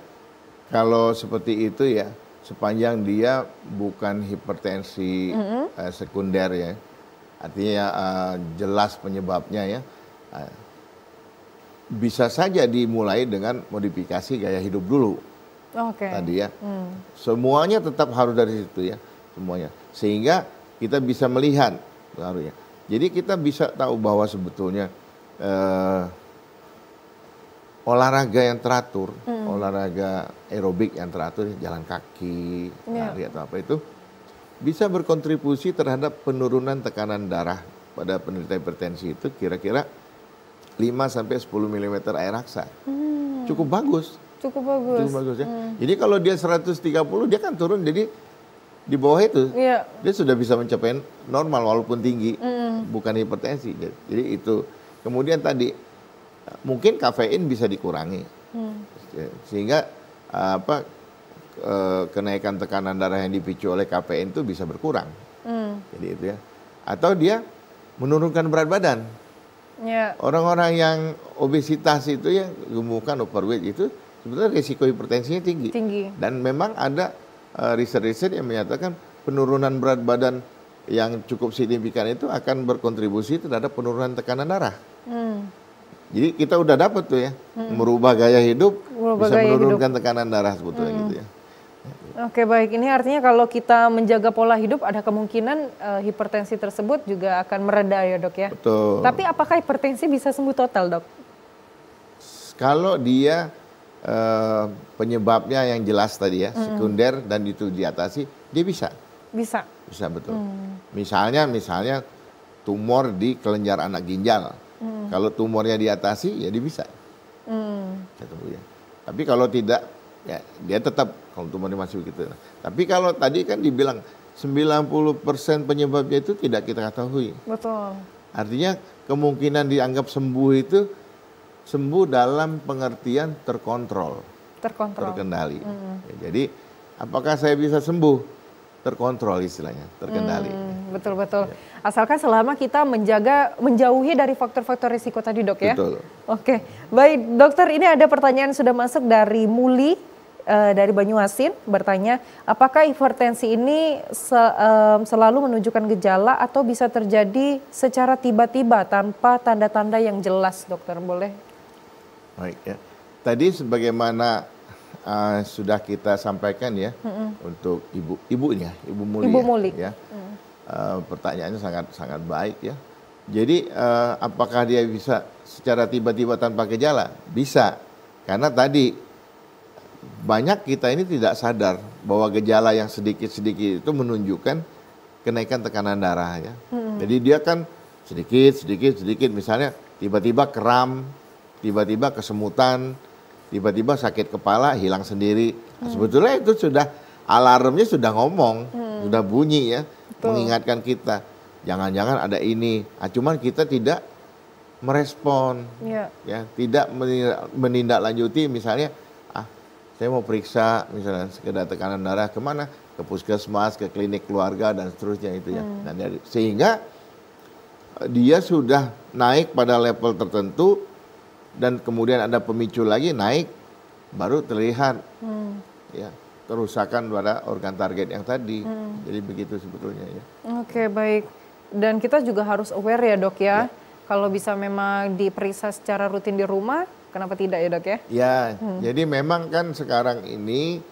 kalau seperti itu ya sepanjang dia bukan hipertensi sekunder ya. Artinya jelas penyebabnya ya. Bisa saja dimulai dengan modifikasi gaya hidup dulu. Tadi ya. Semuanya tetap harus dari situ ya. Semuanya. Sehingga kita bisa melihat pengaruhnya. Jadi kita bisa tahu bahwa sebetulnya olahraga yang teratur, olahraga aerobik yang teratur, jalan kaki, lari atau apa bisa berkontribusi terhadap penurunan tekanan darah pada penderita hipertensi itu kira-kira 5-10 mm air aksa. Cukup bagus. Cukup bagus. Cukup bagus ya. Jadi kalau dia 130 dia kan turun jadi di bawah itu dia sudah bisa mencapai normal walaupun tinggi, bukan hipertensi. Jadi itu. Kemudian tadi mungkin kafein bisa dikurangi, sehingga kenaikan tekanan darah yang dipicu oleh kafein itu bisa berkurang. Jadi itu ya. Atau dia menurunkan berat badan. Orang-orang yang obesitas itu yang gemukan overweight itu sebetulnya risiko hipertensinya tinggi. Dan memang ada riset-riset yang menyatakan penurunan berat badan yang cukup signifikan itu akan berkontribusi terhadap penurunan tekanan darah. Jadi kita udah dapat tuh ya, merubah gaya hidup, bisa menurunkan tekanan darah sebetulnya gitu ya. Oke, baik. Ini artinya kalau kita menjaga pola hidup ada kemungkinan hipertensi tersebut juga akan mereda ya dok ya? Betul. Tapi apakah hipertensi bisa sembuh total dok? Kalau dia penyebabnya yang jelas tadi ya, sekunder dan itu diatasi, dia bisa. Bisa betul. Misalnya tumor di kelenjar anak ginjal. Kalau tumornya diatasi ya dia bisa. Ya. Tapi kalau tidak ya dia tetap kalau tumornya masih begitu. Tapi kalau tadi kan dibilang 90% penyebabnya itu tidak kita ketahui. Betul. Artinya kemungkinan dianggap sembuh itu sembuh dalam pengertian terkendali. Ya, jadi apakah saya bisa sembuh? Terkontrol istilahnya, terkendali. Betul. Ya. Asalkan selama kita menjauhi dari faktor-faktor risiko tadi dok ya. Betul. Oke, baik dokter, ini ada pertanyaan sudah masuk dari Muli dari Banyuasin bertanya, apakah hipertensi ini selalu menunjukkan gejala atau bisa terjadi secara tiba-tiba tanpa tanda-tanda yang jelas, dokter? Boleh? Baik ya. Tadi sebagaimana sudah kita sampaikan ya untuk Ibu Muli. Ya. Pertanyaannya sangat baik ya. Jadi apakah dia bisa secara tiba-tiba tanpa gejala? Bisa. Karena tadi banyak kita ini tidak sadar bahwa gejala yang sedikit-sedikit itu menunjukkan kenaikan tekanan darah ya. Jadi dia kan sedikit misalnya tiba-tiba kram, tiba-tiba kesemutan, tiba-tiba sakit kepala hilang sendiri. Sebetulnya itu sudah alarmnya sudah ngomong, sudah bunyi ya. Mengingatkan kita, jangan-jangan ada ini. Cuman kita tidak merespon, ya, tidak menindaklanjuti. Misalnya, saya mau periksa, misalnya sekedar tekanan darah kemana? Ke puskesmas, ke klinik keluarga dan seterusnya itu ya. Sehingga dia sudah naik pada level tertentu dan kemudian ada pemicu lagi naik, baru terlihat, ya. Kerusakan pada organ target yang tadi. Jadi begitu sebetulnya ya. Oke, baik. Dan kita juga harus aware ya dok ya. Kalau bisa memang diperiksa secara rutin di rumah, kenapa tidak ya dok ya? Ya, jadi memang kan sekarang ini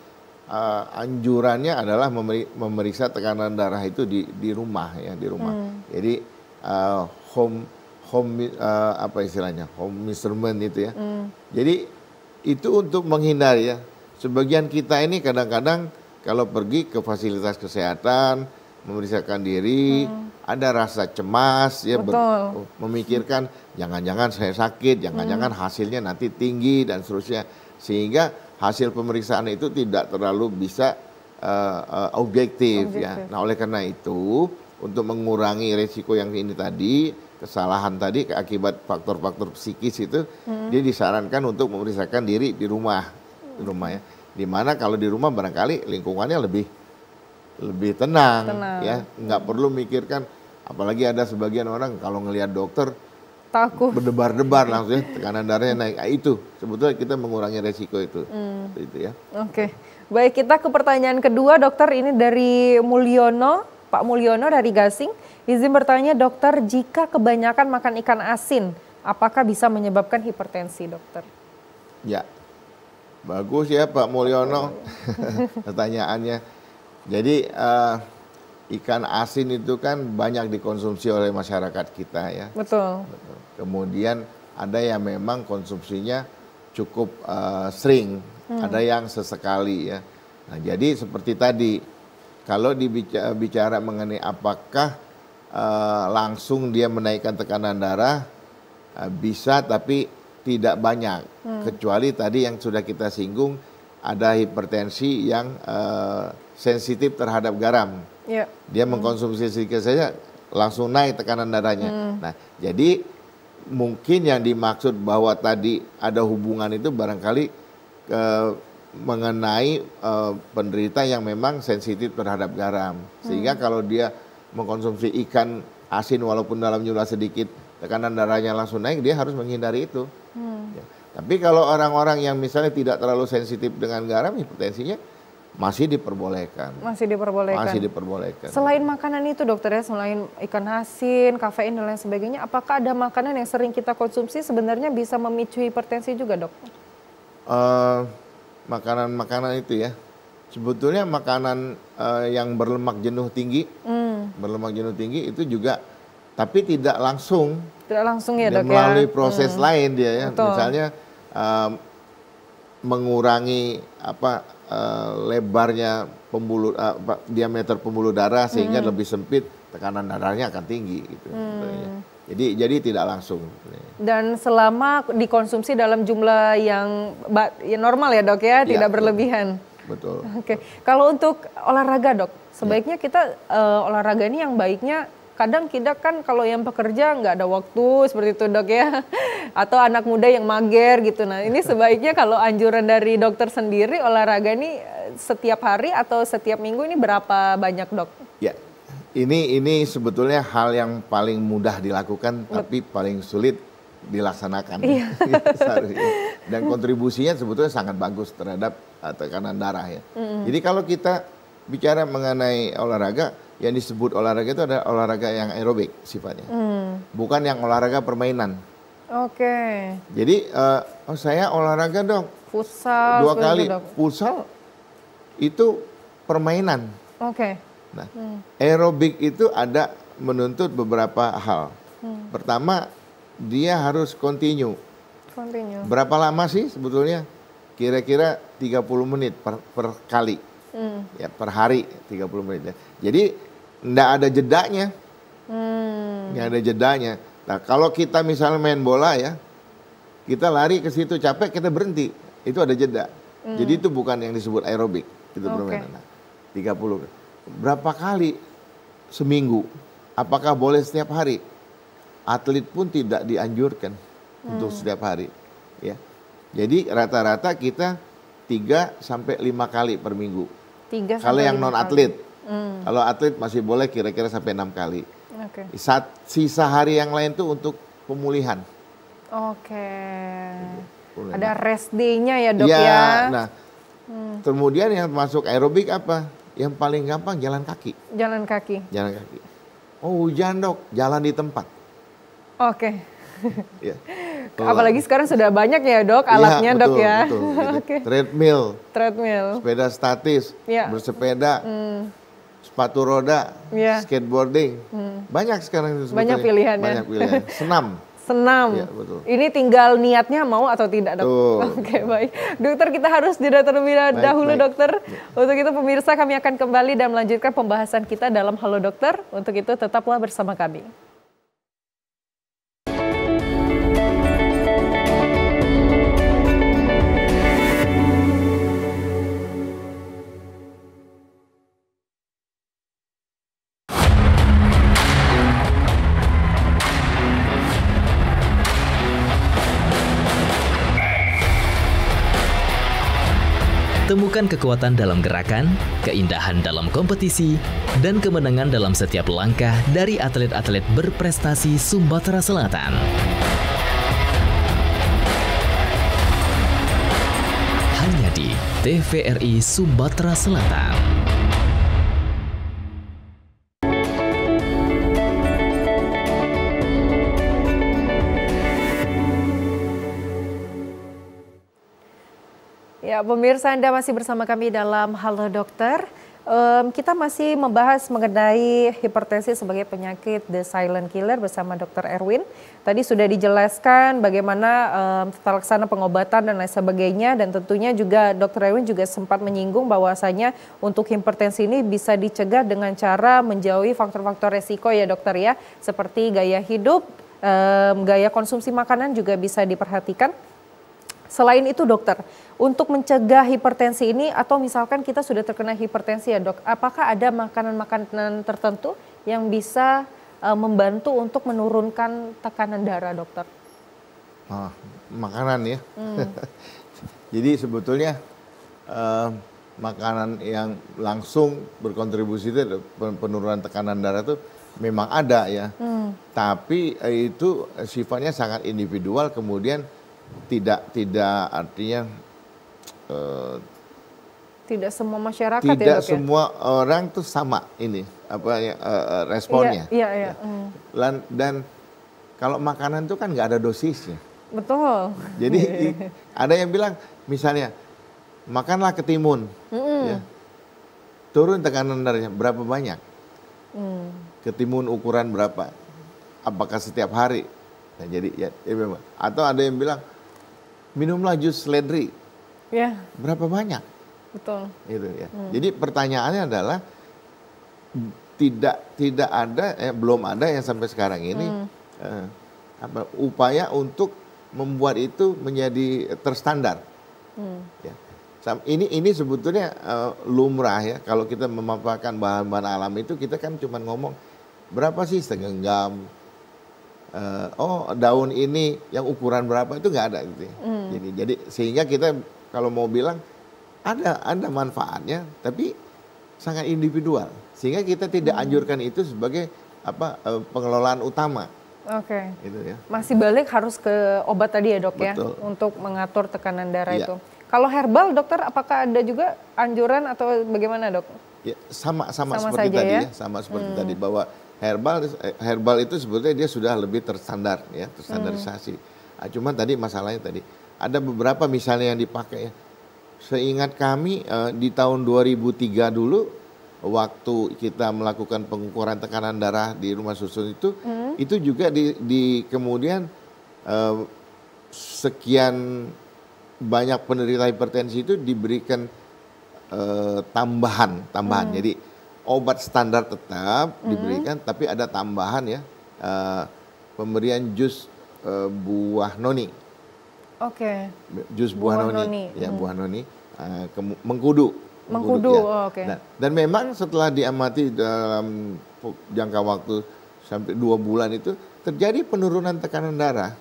anjurannya adalah memeriksa tekanan darah itu di rumah ya, di rumah. Jadi home apa istilahnya? Home measurement itu ya. Jadi itu untuk menghindari ya. Sebagian kita ini kadang-kadang kalau pergi ke fasilitas kesehatan, memeriksakan diri, ada rasa cemas, ya memikirkan jangan-jangan saya sakit, jangan-jangan hasilnya nanti tinggi dan seterusnya. Sehingga hasil pemeriksaan itu tidak terlalu bisa objektif. Ya. Nah oleh karena itu, untuk mengurangi resiko yang ini tadi, kesalahan tadi akibat faktor-faktor psikis itu, dia disarankan untuk memeriksakan diri di rumah ya. Dimana kalau di rumah barangkali lingkungannya lebih tenang. Ya, nggak perlu mikirkan, apalagi ada sebagian orang kalau ngelihat dokter takut, berdebar-debar langsung ya, tekanan darahnya naik. Itu sebetulnya kita mengurangi resiko itu. Itu ya. Oke, baik, kita ke pertanyaan kedua dokter, ini dari Mulyono, Pak Mulyono dari Gasing. Izin bertanya dokter, jika kebanyakan makan ikan asin, apakah bisa menyebabkan hipertensi dokter? Ya. Bagus ya Pak Mulyono pertanyaannya. Jadi ikan asin itu kan banyak dikonsumsi oleh masyarakat kita ya. Betul. Kemudian ada yang memang konsumsinya cukup sering, ada yang sesekali ya. Nah jadi seperti tadi, kalau bicara mengenai apakah langsung dia menaikkan tekanan darah, bisa tapi tidak banyak. Kecuali tadi yang sudah kita singgung, ada hipertensi yang sensitif terhadap garam. Yeah. Dia mengkonsumsi sedikit saja langsung naik tekanan darahnya. Nah, jadi mungkin yang dimaksud bahwa tadi ada hubungan itu barangkali mengenai penderita yang memang sensitif terhadap garam. Sehingga kalau dia mengkonsumsi ikan asin walaupun dalam jumlah sedikit, tekanan darahnya langsung naik, dia harus menghindari itu. Ya. Tapi kalau orang-orang yang misalnya tidak terlalu sensitif dengan garam, hipertensinya masih diperbolehkan. Masih diperbolehkan. Masih diperbolehkan. Selain makanan itu dokter ya, selain ikan asin, kafein dan lain sebagainya, apakah ada makanan yang sering kita konsumsi sebenarnya bisa memicu hipertensi juga, dok? Makanan-makanan itu ya, sebetulnya makanan yang berlemak jenuh tinggi, itu juga, tapi tidak langsung. Tidak langsung ya, dok, melalui proses lain dia ya. Betul. Misalnya mengurangi lebarnya diameter pembuluh darah sehingga lebih sempit, tekanan darahnya akan tinggi gitu. Jadi tidak langsung. Dan selama dikonsumsi dalam jumlah yang normal ya, dok ya, tidak berlebihan. Betul. Oke. Kalau untuk olahraga, dok, sebaiknya kita olahraga ini yang baiknya, kadang kita kan kalau yang pekerja nggak ada waktu seperti itu, dok ya, atau anak muda yang mager gitu. Nah, ini sebaiknya kalau anjuran dari dokter sendiri, olahraga ini setiap hari atau setiap minggu ini berapa banyak, dok? Ya, ini sebetulnya hal yang paling mudah dilakukan tapi paling sulit dilaksanakan. Iya. Dan kontribusinya sebetulnya sangat bagus terhadap tekanan darah ya. Jadi kalau kita bicara mengenai olahraga, yang disebut olahraga itu adalah olahraga yang aerobik sifatnya, bukan yang olahraga permainan. Oke. Jadi saya olahraga dong, futsal 2 kali. dok. Futsal itu permainan. Oke. Nah, aerobik itu ada menuntut beberapa hal. Pertama, dia harus continue. Berapa lama sih sebetulnya? Kira-kira 30 menit per kali. Ya, per hari 30 menit. Jadi enggak ada jedanya. Enggak ada jedanya. Nah, kalau kita misalnya main bola ya, kita lari ke situ capek, kita berhenti. Itu ada jeda. Jadi itu bukan yang disebut aerobik, itu permainan. Nah, 30. Berapa kali seminggu? Apakah boleh setiap hari? Atlet pun tidak dianjurkan untuk setiap hari, ya. Jadi rata-rata kita 3 sampai 5 kali per minggu. Kalau yang non atlet. Kalau atlet masih boleh kira-kira sampai 6 kali. Sisa hari yang lain tuh untuk pemulihan. Ada rest day-nya ya, dok ya. Nah, kemudian yang masuk aerobik apa? Yang paling gampang jalan kaki. Jalan kaki. Jalan kaki. Oh, hujan, dok, jalan di tempat. Ya. Apalagi sekarang sudah banyak ya, dok, alatnya, betul, dok ya. Betul, gitu. Treadmill, sepeda statis, bersepeda, sepatu roda, skateboarding. Banyak sekarang. Banyak pilihannya. Banyak pilihan. Senam. Ya, betul. Ini tinggal niatnya mau atau tidak, dok. Baik. Dokter, kita harus jeda terlebih dahulu, dokter. Untuk itu pemirsa, kami akan kembali dan melanjutkan pembahasan kita dalam Halo Dokter. Untuk itu tetaplah bersama kami. Temukan kekuatan dalam gerakan, keindahan dalam kompetisi, dan kemenangan dalam setiap langkah dari atlet-atlet berprestasi Sumatera Selatan. Hanya di TVRI Sumatera Selatan. Ya, pemirsa, Anda masih bersama kami dalam Halo Dokter. Kita masih membahas mengenai hipertensi sebagai penyakit the silent killer bersama Dr. Erwin. Tadi sudah dijelaskan bagaimana tata laksana pengobatan dan lain sebagainya, dan tentunya juga Dr. Erwin juga sempat menyinggung bahwasanya untuk hipertensi ini bisa dicegah dengan cara menjauhi faktor-faktor resiko ya dokter ya, seperti gaya hidup, gaya konsumsi makanan juga bisa diperhatikan. Selain itu dokter, untuk mencegah hipertensi ini atau misalkan kita sudah terkena hipertensi ya dok, apakah ada makanan-makanan tertentu yang bisa membantu untuk menurunkan tekanan darah dokter? Makanan ya. Jadi sebetulnya makanan yang langsung berkontribusi itu penurunan tekanan darah itu memang ada ya. Tapi itu sifatnya sangat individual, kemudian tidak artinya tidak semua masyarakat ya dok ya? Tidak semua orang tuh sama ini responnya. Iya. Dan kalau makanan itu kan nggak ada dosisnya. Betul. Jadi ada yang bilang misalnya makanlah ketimun, ya, turun tekanan darahnya berapa banyak? Ketimun ukuran berapa? Apakah setiap hari? Nah, jadi ya memang. Atau ada yang bilang minumlah jus seledri. Ya. Berapa banyak? Betul. Itu ya. Jadi pertanyaannya adalah tidak ada, belum ada yang sampai sekarang ini upaya untuk membuat itu menjadi terstandar. Ya. Ini sebetulnya lumrah ya. Kalau kita memanfaatkan bahan-bahan alam itu, kita kan cuma ngomong berapa sih segenggam. Daun ini yang ukuran berapa itu nggak ada gitu. Jadi sehingga kita kalau mau bilang ada manfaatnya, tapi sangat individual. Sehingga kita tidak anjurkan itu sebagai pengelolaan utama. Oke. Gitu ya. Masih balik harus ke obat tadi ya dok. Betul. Ya, untuk mengatur tekanan darah Iya. itu. Kalau herbal dokter, apakah ada juga anjuran atau bagaimana dok? Ya, sama seperti saja tadi ya? sama seperti tadi bahwa herbal itu sebetulnya dia sudah lebih terstandar ya, terstandarisasi. Cuman tadi masalahnya tadi ada beberapa misalnya yang dipakai ya. Seingat kami di tahun 2003 dulu waktu kita melakukan pengukuran tekanan darah di rumah susun itu juga di kemudian sekian banyak penderita hipertensi itu diberikan tambahan. Jadi obat standar tetap diberikan, tapi ada tambahan ya, pemberian jus buah noni. Oke. Jus buah noni. Ya, buah noni, mengkudu. Ya. Oke. Dan memang setelah diamati dalam jangka waktu sampai 2 bulan itu terjadi penurunan tekanan darah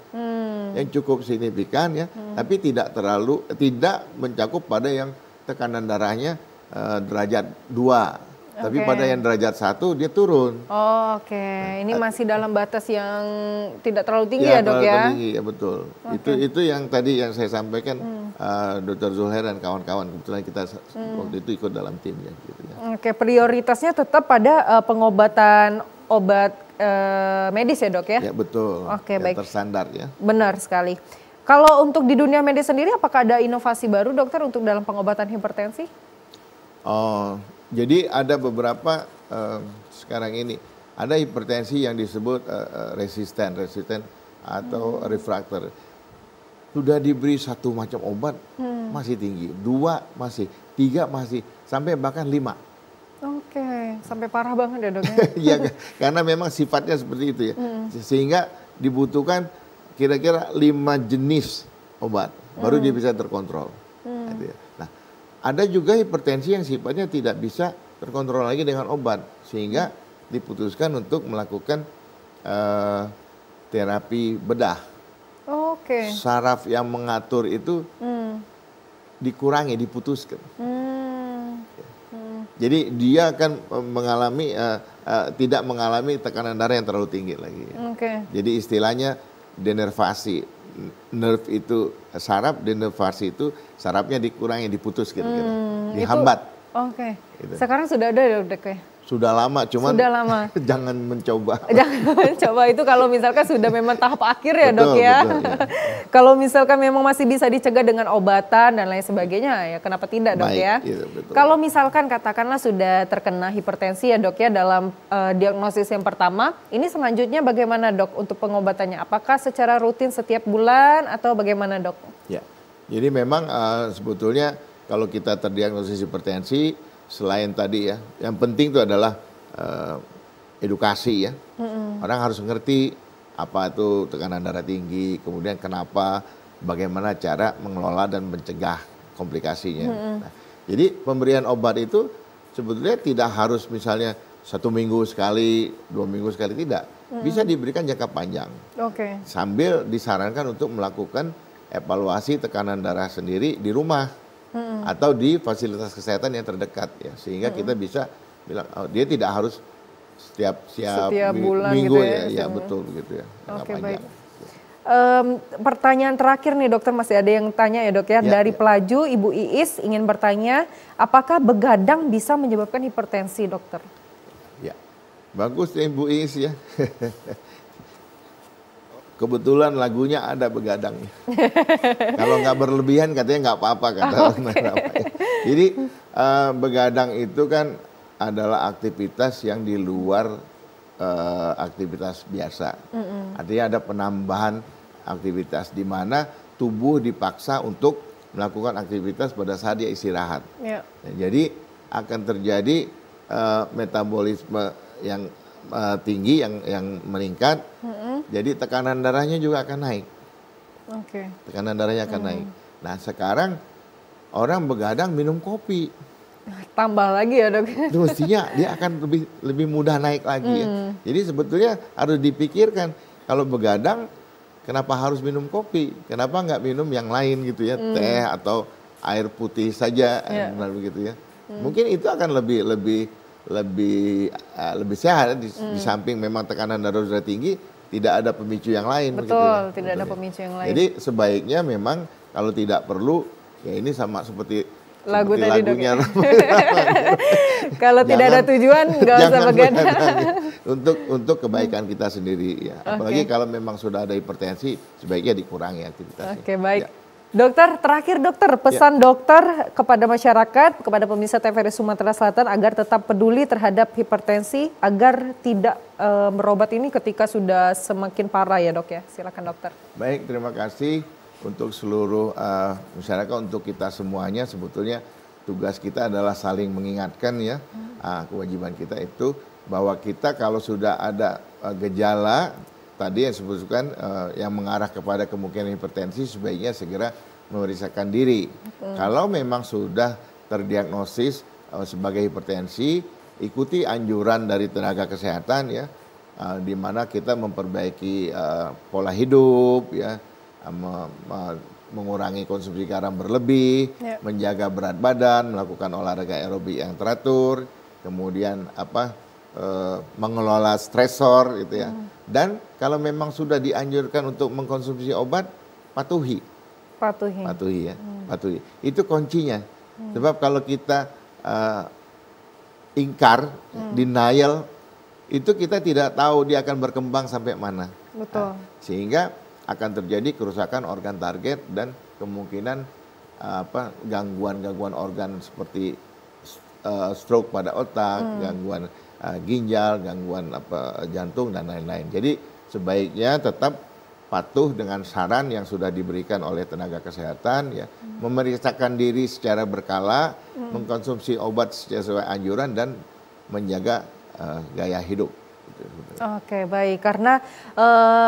yang cukup signifikan ya, tapi tidak mencakup pada yang tekanan darahnya derajat 2. Tapi pada yang derajat 1 dia turun. Oke. Ini masih dalam batas yang tidak terlalu tinggi ya dok ya? Tinggi, ya betul. Itu yang tadi yang saya sampaikan Dr. Zulher dan kawan-kawan. Kebetulan kita waktu itu ikut dalam timnya. Gitu ya. Oke, prioritasnya tetap pada pengobatan obat medis ya dok ya? Ya betul. Oke, yang baik. Terstandar ya. Benar sekali. Kalau untuk di dunia medis sendiri, apakah ada inovasi baru dokter untuk dalam pengobatan hipertensi? Jadi ada beberapa sekarang ini ada hipertensi yang disebut resisten atau refraktor. Sudah diberi 1 macam obat masih tinggi, 2 masih, 3 masih, sampai bahkan 5. Oke, sampai parah banget ya dok ya? Ya, karena memang sifatnya seperti itu ya, sehingga dibutuhkan kira-kira 5 jenis obat baru dia bisa terkontrol. Gitu ya. Nah, ada juga hipertensi yang sifatnya tidak bisa terkontrol lagi dengan obat, sehingga diputuskan untuk melakukan terapi bedah. Oke. Saraf yang mengatur itu dikurangi, diputuskan. Jadi dia akan mengalami tidak mengalami tekanan darah yang terlalu tinggi lagi. Jadi istilahnya denervasi. Nerve itu saraf, denervasi itu sarafnya dikurangi, diputus kira-kira, dihambat. Oke. Gitu. Sekarang sudah ada ya dok ya? Sudah lama, cuman Sudah lama. jangan mencoba. Jangan coba itu kalau misalkan sudah memang tahap akhir ya Betul, dok ya. betul, ya. Kalau misalkan memang masih bisa dicegah dengan obatan dan lain sebagainya ya kenapa tidak dok Baik, ya. gitu, betul. Kalau misalkan katakanlah sudah terkena hipertensi ya dok ya dalam diagnosis yang pertama, ini selanjutnya bagaimana dok untuk pengobatannya? Apakah secara rutin setiap bulan atau bagaimana dok? Ya, jadi memang sebetulnya kalau kita terdiagnosis hipertensi, selain tadi ya, yang penting itu adalah edukasi ya. Orang harus ngerti apa itu tekanan darah tinggi, kemudian kenapa, bagaimana cara mengelola dan mencegah komplikasinya. Nah, jadi pemberian obat itu sebetulnya tidak harus misalnya 1 minggu sekali, 2 minggu sekali, tidak. Bisa diberikan jangka panjang. Oke. Sambil disarankan untuk melakukan evaluasi tekanan darah sendiri di rumah. Atau di fasilitas kesehatan yang terdekat ya, sehingga kita bisa bilang dia tidak harus setiap bulan minggu gitu ya betul begitu ya. Oke, baik. Pertanyaan terakhir nih dokter, masih ada yang tanya ya dok ya, dari pelaju Ibu Iis ingin bertanya apakah begadang bisa menyebabkan hipertensi dokter? Ya, bagus ya Ibu Iis ya. Kebetulan lagunya ada begadang. Kalau nggak berlebihan katanya nggak apa-apa kata orang. Jadi begadang itu kan adalah aktivitas yang di luar aktivitas biasa. Artinya ada penambahan aktivitas di mana tubuh dipaksa untuk melakukan aktivitas pada saat dia istirahat. Ya. Nah, jadi akan terjadi metabolisme yang tinggi yang meningkat, jadi tekanan darahnya juga akan naik. Tekanan darahnya akan naik. Nah sekarang orang begadang minum kopi, tambah lagi ya dok. Itu mestinya dia akan lebih mudah naik lagi ya. Jadi sebetulnya harus dipikirkan kalau begadang kenapa harus minum kopi, kenapa nggak minum yang lain gitu ya, teh atau air putih saja, begitu ya. Mungkin itu akan lebih sehat di samping memang tekanan darah sudah tinggi, tidak ada pemicu yang lain. Betul, tidak ada pemicu yang lain. Jadi sebaiknya memang kalau tidak perlu, ya ini sama seperti lagunya. Kalau tidak ada tujuan, nggak usah begadang. Untuk kebaikan kita sendiri ya. Apalagi kalau memang sudah ada hipertensi, sebaiknya dikurangi aktivitasnya. Oke, baik. Ya. Dokter, terakhir dokter, pesan dokter kepada masyarakat, kepada pemirsa TVRI Sumatera Selatan agar tetap peduli terhadap hipertensi, agar tidak berobat ini ketika sudah semakin parah ya dok ya. Silakan dokter. Baik, terima kasih untuk seluruh masyarakat, untuk kita semuanya. Sebetulnya tugas kita adalah saling mengingatkan ya, kewajiban kita itu bahwa kita kalau sudah ada gejala tadi yang disebutkan yang mengarah kepada kemungkinan hipertensi, sebaiknya segera memeriksakan diri. Kalau memang sudah terdiagnosis sebagai hipertensi, ikuti anjuran dari tenaga kesehatan ya, di mana kita memperbaiki pola hidup ya, mengurangi konsumsi garam berlebih, menjaga berat badan, melakukan olahraga aerobik yang teratur, kemudian mengelola stresor gitu ya. Dan kalau memang sudah dianjurkan untuk mengkonsumsi obat, patuhi ya, patuhi. Itu kuncinya. Sebab kalau kita ingkar, denial, itu kita tidak tahu dia akan berkembang sampai mana. Betul. Sehingga akan terjadi kerusakan organ target dan kemungkinan gangguan-gangguan organ seperti stroke pada otak, gangguan ginjal, gangguan jantung dan lain-lain. Jadi sebaiknya tetap patuh dengan saran yang sudah diberikan oleh tenaga kesehatan ya, memeriksakan diri secara berkala, mengkonsumsi obat sesuai anjuran dan menjaga gaya hidup. Oke, baik. Karena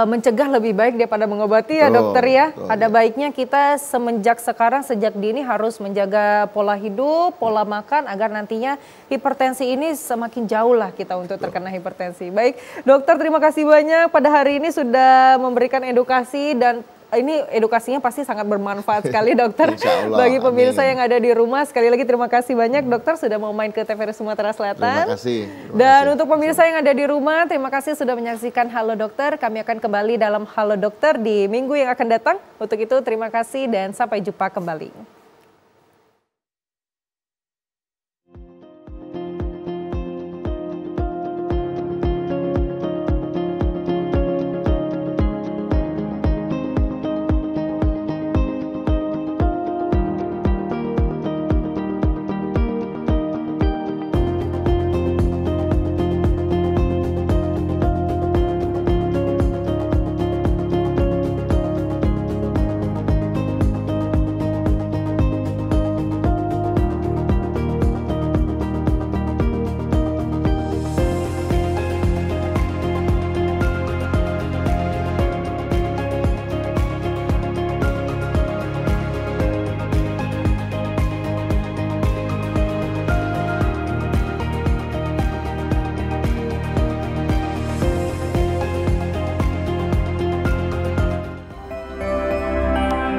mencegah lebih baik daripada mengobati ya dokter ya. Ada baiknya kita sejak dini harus menjaga pola hidup, pola makan agar nantinya hipertensi ini semakin jauh lah kita untuk terkena hipertensi. Baik, dokter terima kasih banyak pada hari ini sudah memberikan edukasi dan ini edukasinya pasti sangat bermanfaat sekali dokter bagi pemirsa yang ada di rumah. Sekali lagi terima kasih banyak dokter sudah mau main ke TVRI Sumatera Selatan. Terima kasih. Dan untuk pemirsa yang ada di rumah, terima kasih sudah menyaksikan Halo Dokter. Kami akan kembali dalam Halo Dokter di minggu yang akan datang. Untuk itu terima kasih dan sampai jumpa kembali.